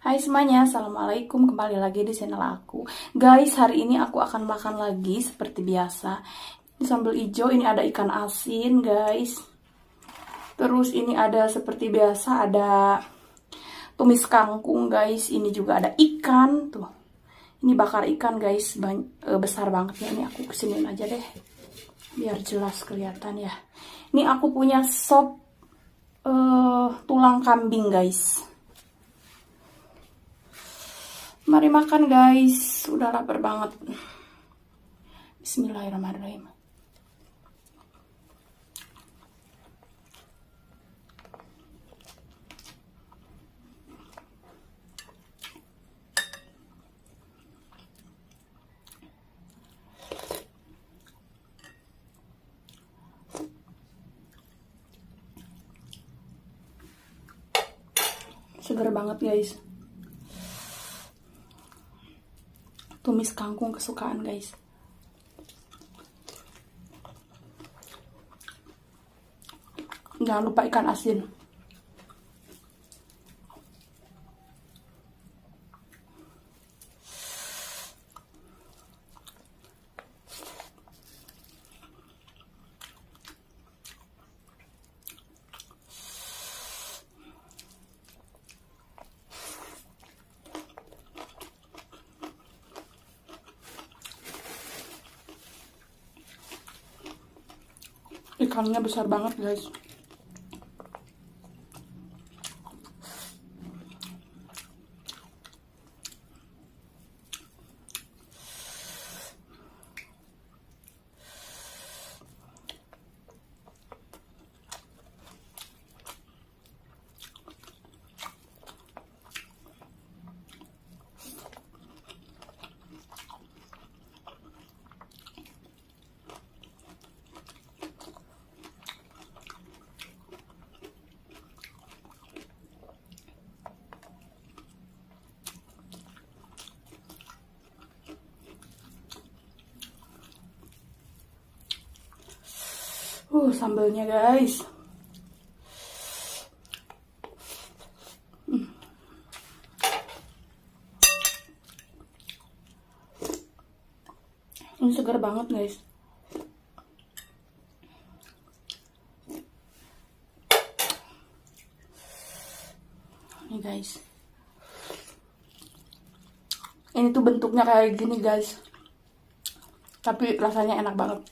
Hai semuanya, assalamualaikum, kembali lagi di channel aku. Guys, hari ini aku akan makan lagi seperti biasa. Ini sambal hijau, ini ada ikan asin guys. Terus ini ada seperti biasa, ada tumis kangkung guys. Ini juga ada ikan tuh. Ini bakar ikan guys, besar banget ya. Ini aku kesiniin aja deh, biar jelas kelihatan ya. Ini aku punya sop tulang kambing guys. Mari makan guys, udah lapar banget. Bismillahirrahmanirrahim. Seger banget guys. Tumis kangkung kesukaan guys. Jangan lupa ikan asin. Ikannya besar banget guys. Sambalnya guys. Ini segar banget guys. Ini guys. Ini tuh bentuknya kayak gini guys. Tapi rasanya enak banget.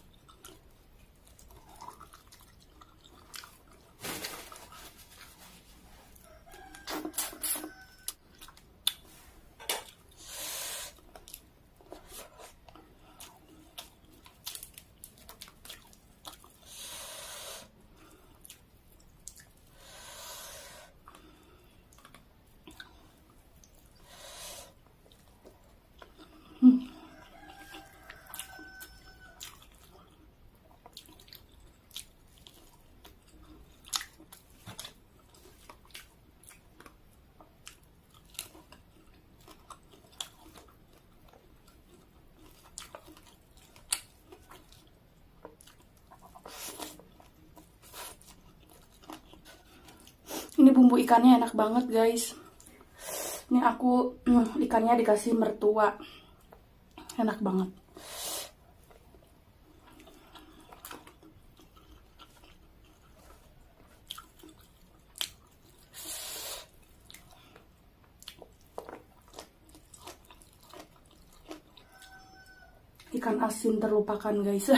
Ini bumbu ikannya enak banget guys. Ini aku ikannya dikasih mertua. Enak banget. Ikan asin terlupakan guys.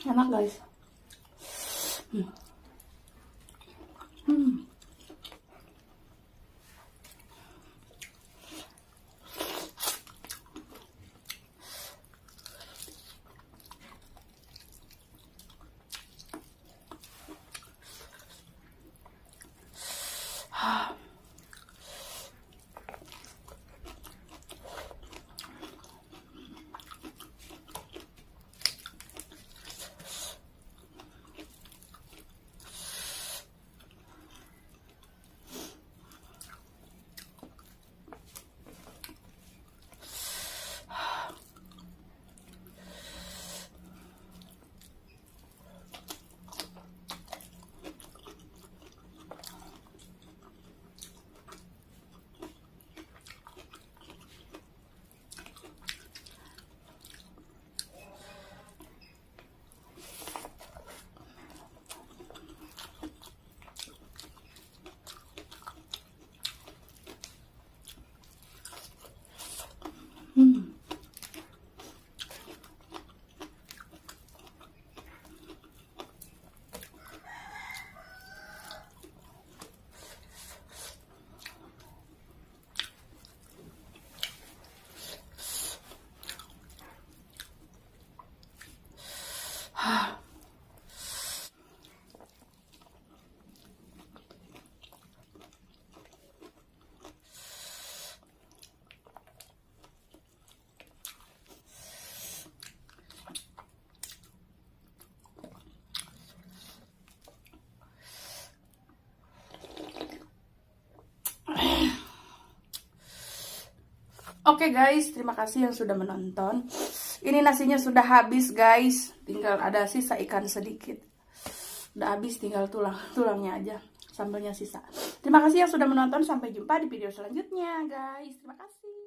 Enak guys. Oke guys, terima kasih yang sudah menonton. Ini nasinya sudah habis guys, tinggal ada sisa ikan sedikit. Udah habis, tinggal tulangnya aja, sambelnya sisa. Terima kasih yang sudah menonton, sampai jumpa di video selanjutnya guys. Terima kasih.